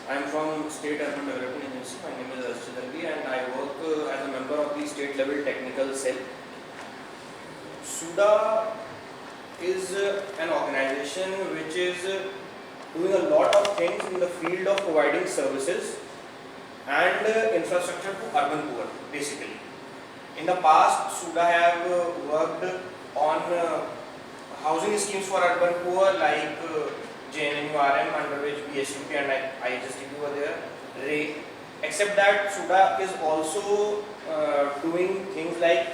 I am from State Urban Development Agency. My name is Arshad Alvi and I work as a member of the state level technical cell. SUDA is an organization which is doing a lot of things in the field of providing services and infrastructure to urban poor basically. In the past, SUDA have worked on housing schemes for urban poor like JNNURM, under which BSUP and IHSTP were there, RAY. Except that SUDA is also doing things like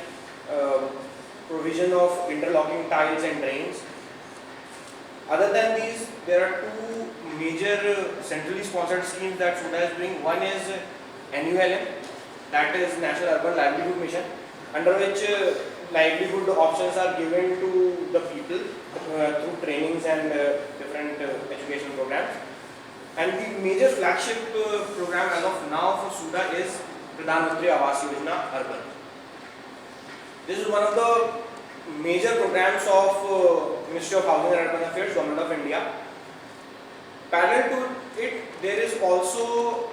provision of interlocking tiles and drains. Other than these, there are two major centrally sponsored schemes that SUDA is doing. One is NULM, that is National Urban Livelihood Mission, under which livelihood options are given to the people through trainings and different educational programs. And the major flagship program as of now for SUDA is Pradhan Mantri Awas Yojana Urban. This is one of the major programs of Ministry of Housing and Urban Affairs, Government of India. Parallel to it, there is also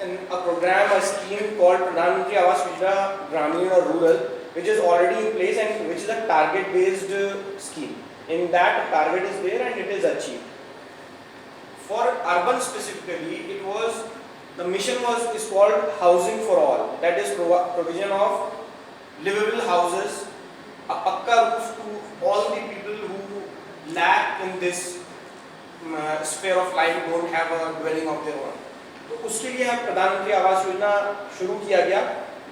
a program, a scheme called Pradhan Mantri Awas Yojana Gramin or Rural, which is already in place and which is a target-based scheme. In that, target is there and it is achieved. For urban specifically, the mission is called Housing for All. That is provision of livable houses, a pakka roof to all the people who lack in this sphere of life, who don't have a dwelling of their own. तो उसके लिए हम प्रधानमंत्री आवास योजना शुरू किया गया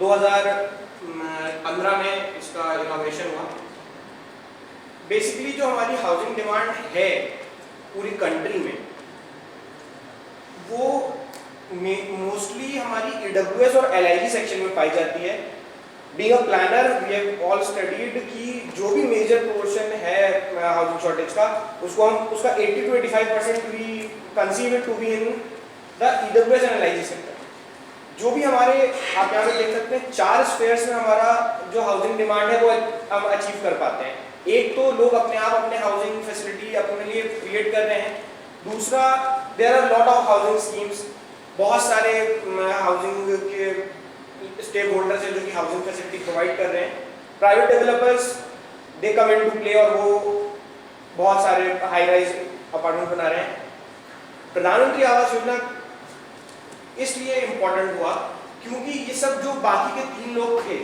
2015 में इसका इनॉग्रेशन हुआ. बेसिकली जो हमारी हाउसिंग डिमांड है पूरी कंट्री में वो मोस्टली हमारी EWS और LIG सेक्शन में पाई जाती है. Being a planner we have all studied कि जो भी मेजर पोर्शन है हाउसिंग शॉर्टेज का उसका 80 to 85% we conceive it to be in the EWS and LIG sector. जो भी हमारे आप यहाँ पे देख सकते हैं 4 स्फेयर्स में हमारा जो हाउसिंग डिमांड है वो हम अचीव कर पाते हैं. एक तो लोग अपने आप अपने हाउसिंग फैसिलिटी अपने लिए क्रिएट कर रहे हैं. दूसरा, there are lot of housing schemes. बहुत सारे हाउसिंग के स्टेक होल्डर्स हैं जो कि हाउसिंग फैसिलिटी प्रोवाइड कर रहे हैं. Private developers they come into play और वो बहुत सारे हाई राइज अपार्टमेंट बना रहे हैं. प्रधानमंत्री आवास योजना इसलिए इम्पोर्टेंट हुआ क्योंकि ये सब जो बाकी के 3 लोग थे,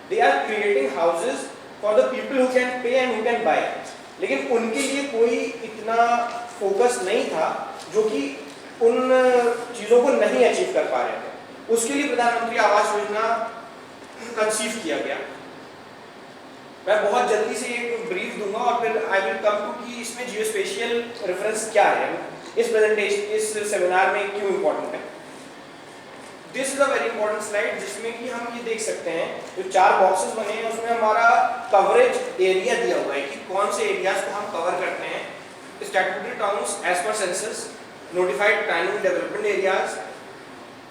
they are creating houses for the people who can pay and who can buy, लेकिन उनके लिए कोई इतना फोकस नहीं था जो कि उन चीज़ों को नहीं अचीव कर पा रहे थे. उसके लिए प्रधानमंत्री आवास योजना कंसीव किया गया. मैं बहुत जल्दी से एक ब्रीफ दूंगा और फिर आई विल कम टू कि इसमें जियोस्पेशियल रेफरेंस क्या है, इस प्रेजेंटेशन इस सेमिनार में क्यों इम्पोर्टेंट है. This is a very important slide जिसमें कि हम ये देख सकते हैं जो 4 बॉक्सेस बने हैं उसमें हमारा कवरेज एरिया दिया हुआ है कि कौन से एरियाज को हम कवर करते हैं. Statutory towns as per census, notified planning development areas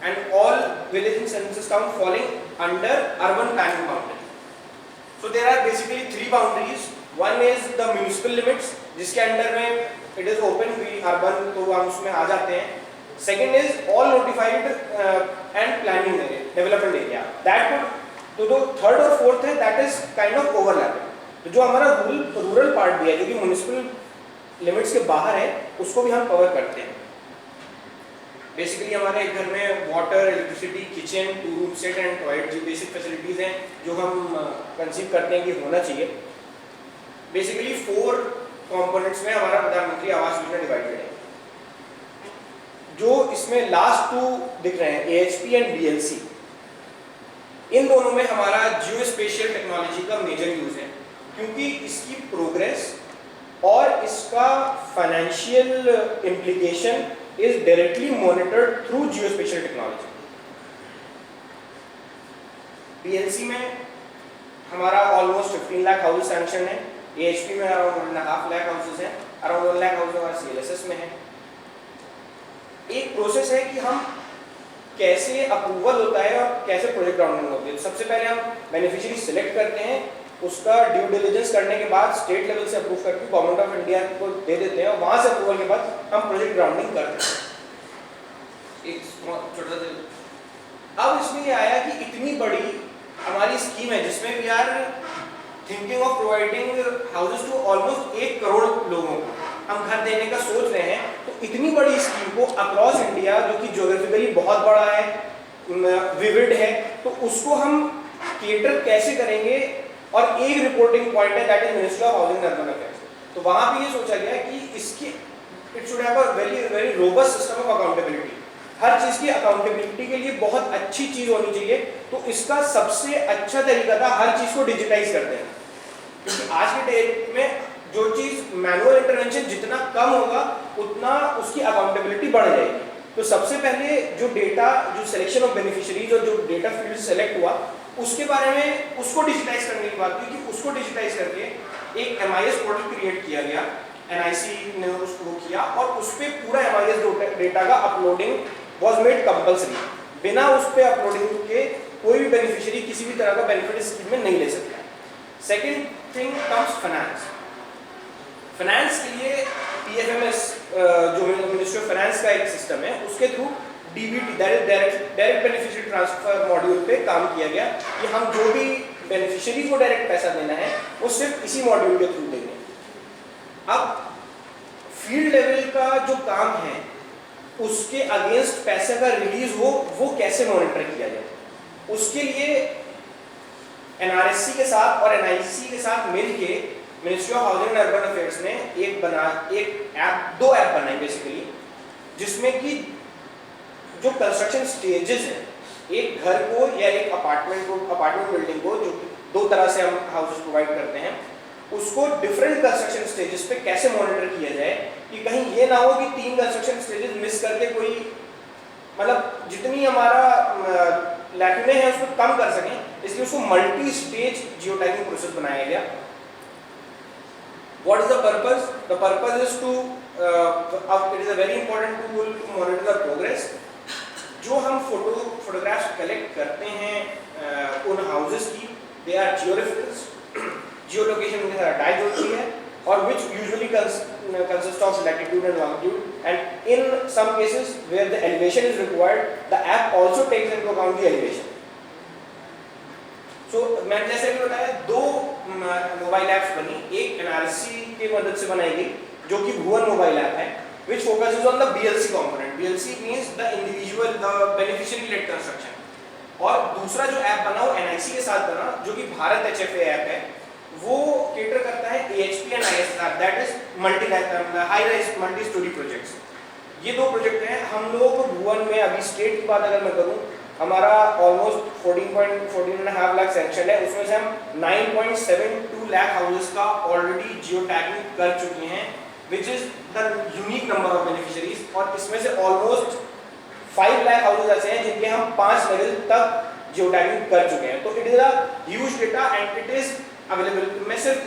and all village in census town falling under urban planning boundary. So there are basically 3 boundaries. One is the municipal limits जिसके under में it is open we urban, तो हम उसमें आ जाते हैं. Second is all notified and planning area, development area. That would तो जो third और फोर्थ है that is kind of overlapping. तो जो हमारा रूरल पार्ट भी है जो कि म्युनिसिपल लिमिट्स के बाहर है उसको भी हम कवर करते हैं. बेसिकली हमारे घर में water, electricity, kitchen, 2 room set and toilet जो बेसिक फैसिलिटीज हैं जो हम कंसीव करते हैं कि होना चाहिए. बेसिकली 4 कंपोनेंट्स में हमारा प्रधानमंत्री आवास योजना डिवाइडेड है. जो इसमें लास्ट 2 दिख रहे हैं AHP एंड BLC, इन दोनों में हमारा जियोस्पेशियल टेक्नोलॉजी का मेजर यूज है क्योंकि इसकी प्रोग्रेस और इसका financial implication is directly monitored through geospatial technology. BLC में हमारा ऑलमोस्ट 15 लाख हाउसेस सैंक्शन है. AHP में अराउंड 1.5 लाख हाउसेस हैं. अराउंड 1 लाख हाउसेस हमारा CLSS में है. एक प्रोसेस है कि हम कैसे अप्रूवल होता है और कैसे प्रोजेक्ट ग्राउंडिंग होती है. सबसे पहले हम बेनिफिशियरी सिलेक्ट करते हैं, उसका ड्यू डिलिजेंस करने के बाद स्टेट लेवल से अप्रूव करके गवर्नमेंट ऑफ इंडिया को दे देते हैं और वहाँ से अप्रूवल के बाद हम प्रोजेक्ट ग्राउंडिंग करते हैं. एक छोटा सा। अब इसमें ये आया कि इतनी बड़ी हमारी स्कीम है जिसमें we are thinking of providing houses to almost 1 crore लोगों को हम घर देने का सोच रहे हैं। तो इतनी बड़ी स्कीम को अक्रॉस इंडिया, जो कि ज्योग्राफिकली बहुत बड़ा है, विविड है, तो उसको हम केटर कैसे करेंगे? और एक रिपोर्टिंग पॉइंट है that is ministry of housing and urban affairs. तो वहां पे ये सोचा गया कि इसकी it should have a very robust system of accountability. हर चीज की अकाउंटेबिलिटी के लिए बहुत अच्छी चीज होनी चाहिए। तो इसका सबसे अच्छा तरीका था हर चीज को डिजिटाइज कर देना, क्योंकि आज के डेट में जो चीज मैनुअल इंटरवेंशन जितना कम होगा उतना उसकी अकाउंटेबिलिटी बढ़ जाएगी। तो सबसे पहले जो डेटा, जो सिलेक्शन ऑफ बेनिफिशियरीज और जो डेटा फील्ड सेलेक्ट हुआ उसके बारे में उसको डिजिटाइज करने की बात की कि उसको डिजिटाइज करके एक MIS पोर्टल क्रिएट किया गया, NIC ने उसको किया, और उस पर पूरा MIS डेटा का अपलोडिंग वॉज मेड कंपल्सरी। बिना उस पर अपलोडिंग के कोई भी बेनिफिशियरी किसी भी तरह का बेनिफिट स्कीम में नहीं ले सकता है। Second thing comes finance. Finance के लिए PFMS जो मिनिस्ट्री ऑफ फाइनेंस का एक सिस्टम है, उसके through DBT direct beneficiary transfer module पे काम किया गया कि हम जो भी बेनिफिशियरी को डायरेक्ट पैसा देना है वो सिर्फ इसी मॉड्यूल के थ्रू देंगे। अब फील्ड लेवल का जो काम है उसके अगेंस्ट पैसे का रिलीज हो वो कैसे मॉनिटर किया जाए, उसके लिए NRSC के साथ और NIC के साथ मिलके ministry of housing and urban affairs ने दो ऐप बनाए बेसिकली, जिसमें कि जो कंस्ट्रक्शन स्टेजेस हैं, एक घर को या एक अपार्टमेंट बिल्डिंग को, जो 2 तरह से हम हाउसेस प्रोवाइड करते हैं, उसको डिफरेंट कंस्ट्रक्शन स्टेजेस पे कैसे मॉनिटर किया जाए कि कहीं ये ना हो कि 3 कंस्ट्रक्शन स्टेजेस मिस करके कोई, मतलब जितनी हमारा लैक्यूने हैं उसको कम कर सकें, इसलिए उसको मल्टी स्टेज जियोटैगिंग प्रोसेस बनाया गया। What is the purpose? The purpose is to it is a very important tool to monitor the progress। जो हम फोटोग्राफ्स कलेक्ट करते हैं उन हाउसेस की, दे आर जियोग्राफिकल्स, जियो लोकेशन उनके साथ अटैच होती है, और which usually consist of latitude and longitude, and in some cases where the elevation is required, the app also takes into account the elevation। तो मैंने जैसे भी बताया 2 मोबाइल ऐप्स बनी, एक NRSC की मदद से बनाई गई जो कि भुवन मोबाइल ऐप है, which focuses on the BLC component। BLC means the individual, the beneficiary led construction। और दूसरा जो ऐप बना वो NIC के साथ बना, जो कि भारत HFA ऐप है, वो केटर करता है AHP and ISR, that is high rise multi story projects। ये 2 प्रोजेक्ट हैं। हम लोगों को भुवन में, अभी स्टेट की बात अगर मैं करूँ, हमारा ऑलमोस्ट 14.5 लाख सैंक्शन है, उसमें से हम 9.72 लाख हाउसेस का ऑलरेडी जियो टैगिंग कर चुके हैं, which is the unique number of beneficiaries. और इसमें से ऑलमोस्ट 5 लाख हाउसेस ऐसे हैं जिनके हम 5 लेवल तक जियो टैगिंग कर चुके हैं। तो it is a huge data and it is available. मैं सिर्फ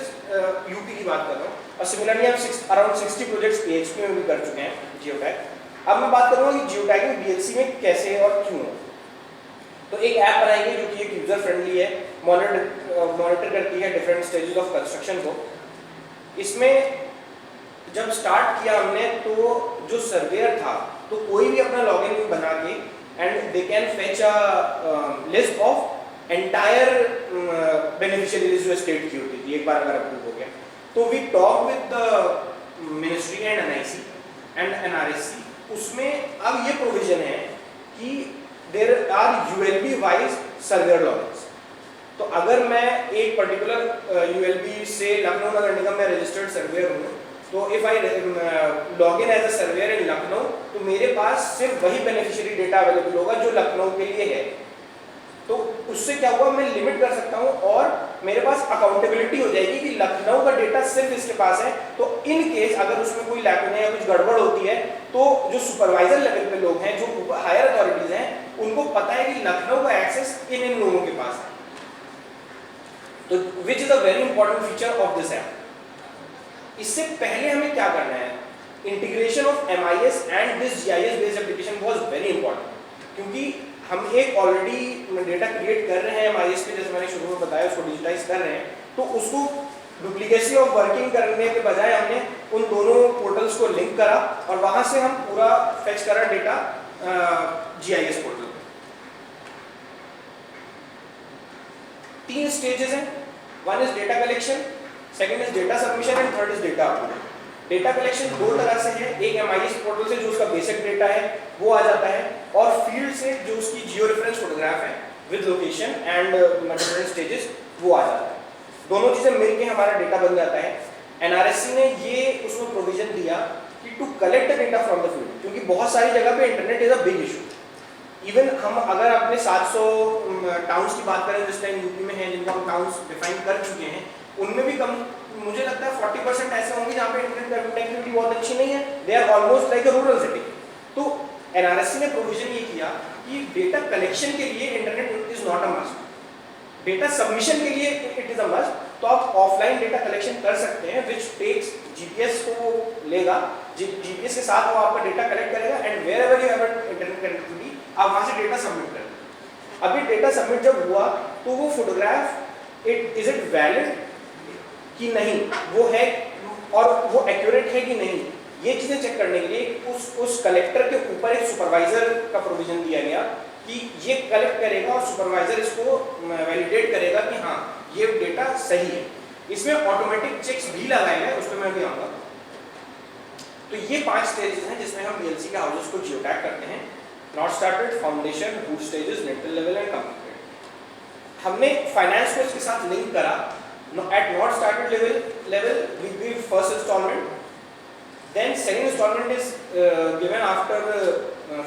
यूपी की बात कर रहा हूँ, और सिमिलरली हम अराउंड 60 प्रोजेक्ट्स AHP में भी कर चुके हैं जियो टैग। अब मैं बात करूँगा कि जियो टैगिंग BLC में कैसे और क्यों। तो एक ऐप बनाएंगे जो कि एक यूजर फ्रेंडली है, मॉनिटर करती है डिफरेंट स्टेजेस ऑफ कंस्ट्रक्शन को। इसमें जब स्टार्ट किया हमने तो जो सर्वेयर था, तो कोई भी अपना लॉगिन बना के and they can fetch a list of entire beneficiaries जो स्टेट की होती थी, एक बार अगर अप्रूव हो गया। तो we talk with the ministry and NIC and NRSC। उसमें अब ये प्रोविजन है कि there are ULB wise surveyor logins. तो अगर मैं एक पर्टिकुलर ULB से लखनऊ नगर निगम में रजिस्टर्ड सर्वेयर हूँ, तो if I log in as a surveyor in Lucknow, तो मेरे पास सिर्फ वही बेनिफिशियरी डेटा अवेलेबल होगा जो लखनऊ के लिए है। तो उससे क्या हुआ, मैं लिमिट कर सकता हूँ और मेरे पास अकाउंटेबिलिटी हो जाएगी कि लखनऊ का डेटा सिर्फ इसके पास है। तो इन केस अगर उसमें कोई लैकुने या कुछ गड़बड़ होती है, तो जो सुपरवाइजर लेवल पे लोग हैं, जो हायर अथॉरिटीज हैं, उनको पता है कि लखनऊ का एक्सेस इन लोगों के पास है। तो which is a very important feature of this app. इससे पहले हमें क्या करना है, integration of MIS and this GIS based application was very important, क्योंकि हम एक ऑलरेडी डेटा क्रिएट कर रहे हैं MIS पे, जैसे मैंने शुरू में बताया, उसको डिजिटाइज कर रहे हैं। तो उसको डुप्लीकेसी ऑफ वर्किंग करने के बजाय हमने उन दोनों पोर्टल्स को लिंक करा और वहां से हम पूरा फेच करा डेटा GIS पोर्टल पे। 3 स्टेजेस हैं, one is data collection, second is data submission and third is data upload. Data collection 2 तरह से है, एक MIS पोर्टल से जो उसका बेसिक डेटा है वो आ जाता है, और फील्ड से जो उसकी जियो रेफरेंस फोटोग्राफ है with location and different stages वो आ जाता है। दोनों चीजें मिलके हमारा डेटा बन जाता है। NRSC ने ये उसमें प्रोविजन दिया कि to collect data from the field, क्योंकि बहुत सारी जगह पे internet is a big issue. Even हम अगर अपने 700 टाउन्स की बात करें जिस टाइम यूपी में है, जिनको हम टाउन्स डिफाइन कर चुके हैं, उनमें भी कम मुझे लगता है 40% ऐसे होंगे जहाँ पे इंटरनेट कनेक्टिविटी बहुत अच्छी नहीं है, they are almost like a rural city. तो NRSC ने प्रोविजन ये किया कि डेटा कलेक्शन के लिए internet is not a must, data submission के लिए इट इज अ मस्ट। तो आप ऑफलाइन डेटा कलेक्शन कर सकते हैं विच टेक्स GPS को लेगा, GPS के साथ वो आपका डेटा कलेक्ट करेगा and wherever you have internet connectivity आप वहाँ से डेटा सबमिट करेंगे। अभी डेटा सबमिट जब हुआ तो वो फोटोग्राफ इज इट वैलिड कि नहीं, वो है और वो एक्यूरेट है कि नहीं, ये चीज़ें चेक करने के लिए उस कलेक्टर के ऊपर एक सुपरवाइजर का प्रोविजन दिया गया कि ये कलेक्ट करेगा और सुपरवाइजर इसको वैलिडेट करेगा कि हाँ ये डेटा सही है। इसमें ऑटोमेटिक चेक्स भी लगाए गए, उस पर मैं भी आऊँगा। तो ये 5 स्टेजेस हैं जिसमें हम PLC के हाउसेस को जियो टैग करते हैं। Not started, foundation, root stages, lintel level and completed. हमने फाइनेंस को इसके साथ लिंक करा। At not started level we give first installment, then second installment is given after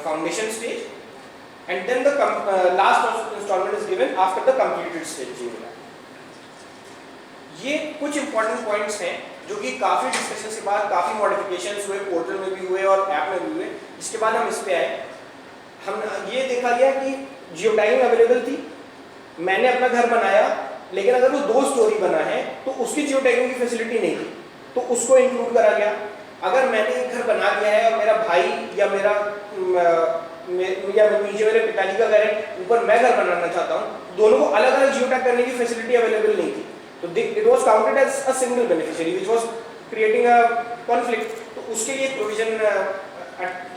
foundation stage, and then the last installment is given after the completed stage। ये कुछ important points हैं जो कि काफ़ी डिस्कशन के बाद काफ़ी मॉडिफिकेशंस हुए, पोर्टल में भी हुए और ऐप में भी हुए। इसके बाद हम इस पे आए, हम ये देखा गया कि जियो टैगिंग अवेलेबल थी, मैंने अपना घर बनाया, लेकिन अगर वो 2 स्टोरी बना है तो उसकी जियो टैगिंग की फैसिलिटी नहीं थी, तो उसको इंक्लूड करा गया। अगर मैंने एक घर बना दिया है और मेरा भाई या मेरा या नीचे मेरे पिताजी का घर है, ऊपर मैं घर बनाना चाहता हूँ, दोनों को अलग अलग जियो टैग करने की फैसिलिटी अवेलेबल नहीं थी, तो it was counted as a single beneficiary which was creating a conflict. तो उसके लिए प्रोविजन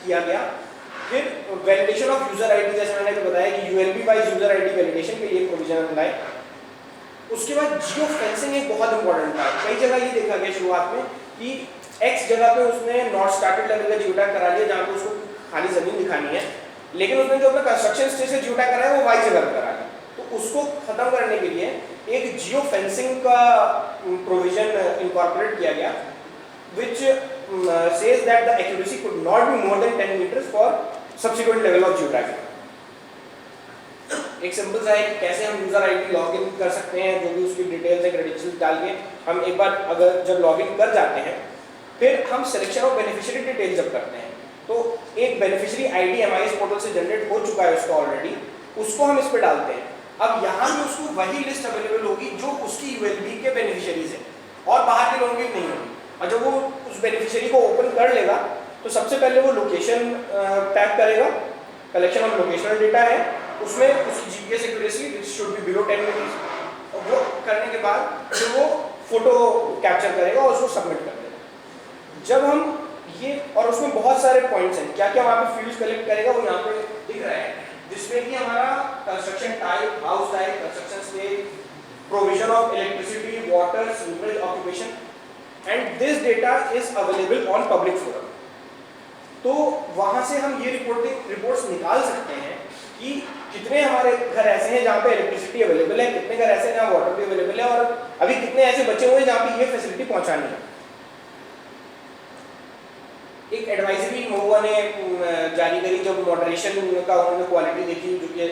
किया गया। फिर वैलिडेशन ऑफ यूजर आईडी, जैसे मैंने बताया कि ULB wise user ID validation के लिए प्रोविजन लाए। उसके बाद जियो फेंसिंग एक बहुत इंपॉर्टेंट था। कई जगह ये देखा गया शुरुआत में कि X जगह पे उसने नॉट स्टार्टेड लेवल का जियो टैग करा लिया जहाँ पे उसको खाली जमीन दिखानी है, लेकिन उसने जो अपना कंस्ट्रक्शन स्टेज से जियो टैग करा है वो Y जगह पे करा लिया। तो उसको खत्म करने के लिए एक जियो फेंसिंग का प्रोविजन इनकॉर्पोरेट किया गया which says that the accuracy could not be more than 10 meters for subsequent level of geotagging। एक सिंपल सा है कि कैसे हम यूजर आईडी लॉगिन कर सकते हैं, जो भी उसकी डिटेल्स है क्रेडेंशियल्स डाल के हम एक बार अगर जब लॉगिन कर जाते हैं, फिर हम सिलेक्शन ऑफ बेनिफिशियरी डिटेल जब करते हैं, तो एक बेनिफिशियरी आईडी MIS पोर्टल से जनरेट हो चुका है उसका ऑलरेडी, उसको हम इस पे डालते हैं। अब यहाँ भी उसको वही लिस्ट अवेलेबल होगी जो उसकी ULB के बेनिफिशियरीज है और बाहर के लोगों की नहीं होगी। और जब वो उस बेनिफिशियरी को ओपन कर लेगा तो सबसे पहले वो लोकेशन टैग करेगा, कलेक्शन ऑफ लोकेशनल डेटा है, उसमें उसकी GPS accuracy should be below 10 metres, और वो करने के बाद फिर वो फोटो कैप्चर करेगा और उसको सबमिट कर देगा। जब हम ये, और उसमें बहुत सारे पॉइंट्स हैं, क्या क्या वहाँ पे फील्ड्स कलेक्ट करेगा वो यहाँ पे दिख रहा है, जिसमें कि हमारा construction type, house type, construction stage, provision of electricity, water, sewerage, occupation, and this data is available on public forum. तो वहाँ से हम ये रिपोर्ट्स निकाल सकते हैं कि कितने हमारे घर ऐसे हैं जहाँ पे इलेक्ट्रिसिटी अवेलेबल है, कितने घर ऐसे हैं जहाँ वाटर भी अवेलेबल है, और अभी कितने ऐसे बचे हुए हैं जहाँ पे ये फैसिलिटी पहुँचानी है। एक एडवाइजरी महुआ ने जारी करी जब मॉडरेशन का उन्होंने क्वालिटी देखी, जो कि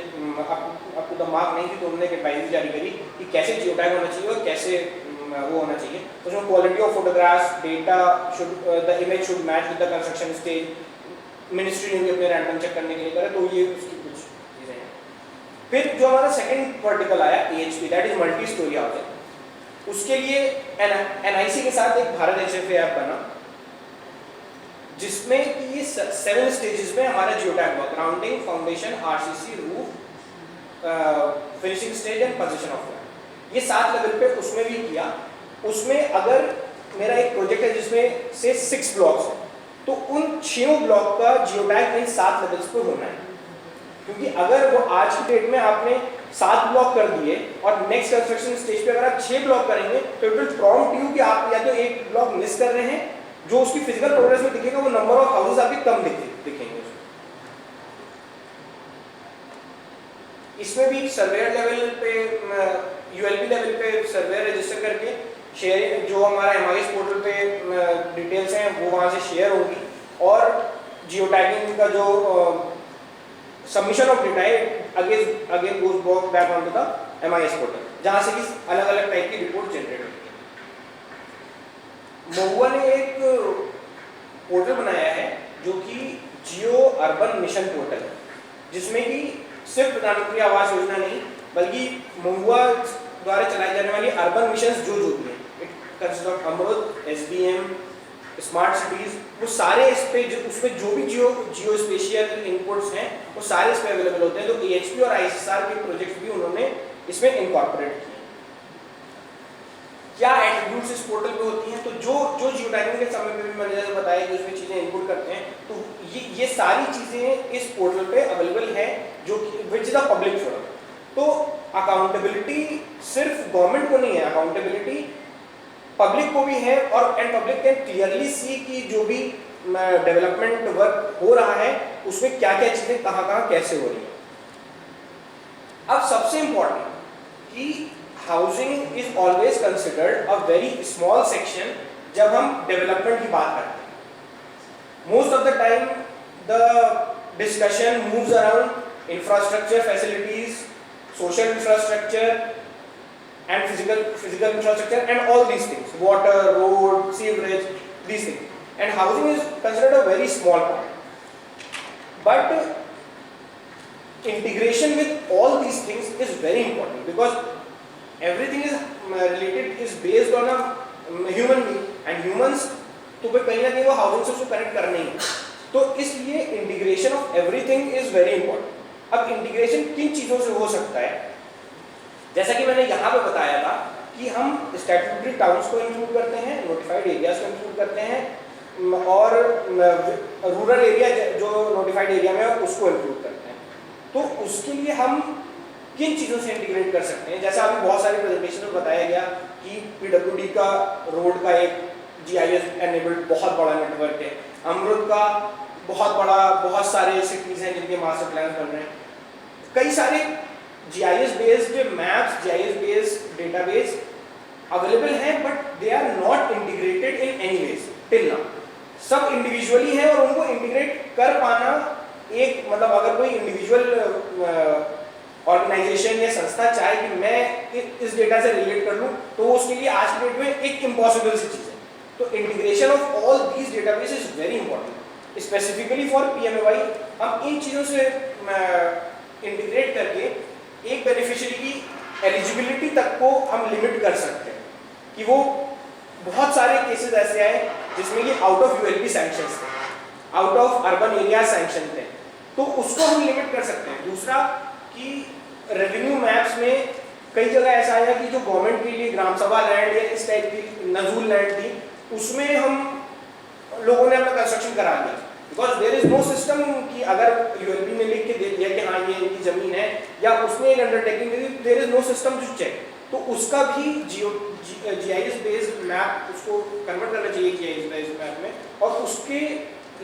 आपको दिमाग नहीं थी, तो उन्होंने एक एडवाइजरी जारी करी कि कैसे जियो टैग होना चाहिए और कैसे वो होना चाहिए। तो उसमें quality of photographs, data should, the image should match with the construction stage, ministry ने भी अपने रैंडम चेक करने के लिए करा, तो ये उसकी कुछ चीज़ें हैं। फिर जो हमारा सेकंड वर्टिकल आया AHP, that is multi storey housing, उसके लिए NIC के साथ एक भारत HFA ऐप बना, जिसमें कि ये 7 स्टेजेस में हमारा जियो टैग हुआ, grounding, foundation, RCC, roof, finishing stage and position of land. ये 7 लेवल पे उसमें भी किया। उसमें अगर मेरा एक प्रोजेक्ट है जिसमें से 6 ब्लॉक्स हैं, तो उन 6 ब्लॉक का जियोटैग इन 7 लेवल्स पर होना है, क्योंकि अगर वो आज की डेट में आपने 7 ब्लॉक कर दिए और नेक्स्ट कंस्ट्रक्शन स्टेज पे अगर आप 6 ब्लॉक करेंगे तो इट विल प्रॉम्प्ट यू कि आप या तो एक ब्लॉक मिस कर रहे हैं, जो उसकी फिजिकल प्रोग्रेस में दिखेगा वो नंबर ऑफ हाउसेस आपके कम दिखेंगे। इसमें भी सर्वेयर लेवल पे, यूएलपी लेवल पे सर्वेयर रजिस्टर करके शेयर जो हमारा एमआईएस पोर्टल पे डिटेल्स हैं वो वहाँ से शेयर होगी, और जियो टैगिंग का जो सबमिशन ऑफ डेटा है again goes back on to the MIS portal, जहाँ से कि अलग अलग टाइप की रिपोर्ट जनरेट होती है। महुआ ने एक पोर्टल बनाया है जो कि जियो अर्बन मिशन पोर्टल है, जिसमें कि सिर्फ प्रधानमंत्री आवास योजना नहीं बल्कि महुआ द्वारा चलाई जाने वाली अर्बन मिशन जो भी है, it consist of Amrut, SBM, smart cities, वो सारे इस पे उसमें जो भी जियो स्पेशियल इनपुट्स हैं वो सारे इस पे अवेलेबल होते हैं। तो एएचपी और आईएसआर के प्रोजेक्ट्स भी उन्होंने इसमें इनकॉर्पोरेट किए। क्या एट्रीब्यूट्स इस पोर्टल पे होती हैं, तो जो जियो टैगिंग के समय पे भी मैंने जैसे बताया कि उसमें चीज़ें इनपुट करते हैं, तो ये सारी चीज़ें इस पोर्टल पे अवेलेबल है, जो which is the public forum. तो अकाउंटेबिलिटी सिर्फ गवर्नमेंट को नहीं है, अकाउंटेबिलिटी पब्लिक को भी है, और and public can clearly see कि जो भी डेवलपमेंट वर्क हो रहा है उसमें क्या क्या चीज़ें कहाँ कैसे हो रही है। अब सबसे इंपॉर्टेंट कि housing is always considered a very small section जब हम डेवलपमेंट की बात करते हैं। Most of the time the discussion moves around infrastructure facilities, social infrastructure and physical infrastructure and all these things, water, road, sewerage, these things, and housing is considered a very small part, but integration with all these things is very important because everything is related, is based on a human being, and humans तो कहीं ना कहीं वो housing से उसको connect करने ही, तो इसलिए integration of everything is very important. अब इंटीग्रेशन किन चीज़ों से हो सकता है, जैसा कि मैंने यहाँ पे बताया था कि हम स्टैट्यूटरी टाउन्स को इंक्लूड करते हैं, नोटिफाइड एरियाज को इंक्लूड करते हैं, और रूरल एरिया जो नोटिफाइड एरिया में है उसको इंक्लूड करते हैं। तो उसके लिए हम किन चीज़ों से इंटीग्रेट कर सकते हैं, जैसा अभी बहुत सारे प्रेजेंटेशन में बताया गया कि पीडब्ल्यूडी का रोड का एक जीआईएस एनेबल्ड बहुत बड़ा नेटवर्क है, अमृत का बहुत सारे सिटीज़ हैं जिनके मास्टर प्लान बन रहे हैं, कई सारे GIS based maps, GIS based database available हैं, but they are not integrated in any ways till now. सब इंडिविजुअली हैं और उनको इंटीग्रेट कर पाना एक मतलब अगर कोई इंडिविजुअल ऑर्गेनाइजेशन या संस्था चाहे कि मैं इस डेटा से रिलेट कर लूँ तो वो उसके लिए आज की डेट में एक इम्पॉसिबल सी चीज़ है। तो integration of all these database is very important. Specifically for PMAY हम इन चीज़ों से इंटीग्रेट करके एक बेनिफिशियरी की एलिजिबिलिटी तक को हम लिमिट कर सकते हैं कि वो बहुत सारे केसेस ऐसे आए जिसमें ये आउट ऑफ यूएलपी सैंक्शंस थे, out of urban area sanction थे, तो उसको हम लिमिट कर सकते हैं। दूसरा कि रेवेन्यू मैप्स में कई जगह ऐसा आया कि जो गवर्नमेंट के लिए ग्राम सभा लैंड या इस टाइप की नजूल लैंड थी उसमें हम लोगों ने अपना कंस्ट्रक्शन करा दिया, because there is no system कि अगर यूएलपी ने लिख के दे दिया कि हाँ ये इनकी जमीन है या उसमें एक अंडरटेकिंग दे दी, there is no system to check. तो उसका भी जीआईएस बेस्ड मैप उसको कन्वर्ट करना चाहिए जीआईएस बेस्ड मैप में, और उसके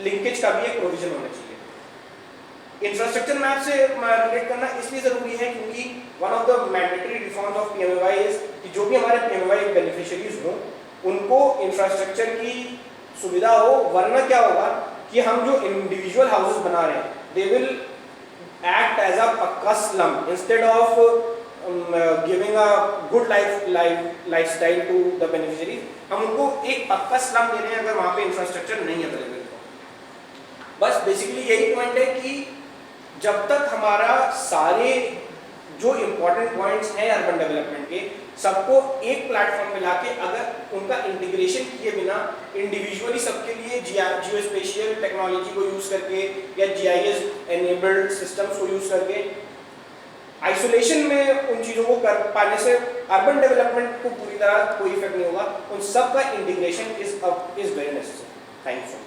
लिंकेज का भी एक प्रोविजन होना चाहिए। इंफ्रास्ट्रक्चर मैप से रिलेट करना इसलिए जरूरी है क्योंकि one of the mandatory reforms of PMAY is कि जो भी हमारे पीएमएवाई बेनिफिशियरीज हों उनको इंफ्रास्ट्रक्चर की सुविधा हो, वरना क्या होगा कि हम जो इंडिविजुअल हाउसेस बना रहे हैं they will act as a pucca slum instead of giving a good lifestyle to the beneficiaries. हम उनको एक पक्का स्लम दे रहे हैं अगर वहाँ पे इंफ्रास्ट्रक्चर नहीं अवेलेबल हो। बस बेसिकली यही पॉइंट है कि जब तक हमारा सारे जो इम्पोर्टेंट पॉइंट्स हैं अर्बन डेवलपमेंट के सबको एक प्लेटफॉर्म पे लाके अगर उनका इंटीग्रेशन किए बिना इंडिविजुअली सबके लिए जियो स्पेशियल टेक्नोलॉजी को यूज़ करके या जीआईएस एनेबल्ड सिस्टम्स को यूज़ करके आइसोलेशन में उन चीज़ों को कर पाने से अर्बन डेवलपमेंट को पूरी तरह कोई इफेक्ट नहीं होगा। उन सब का integration is very necessary. Thank you.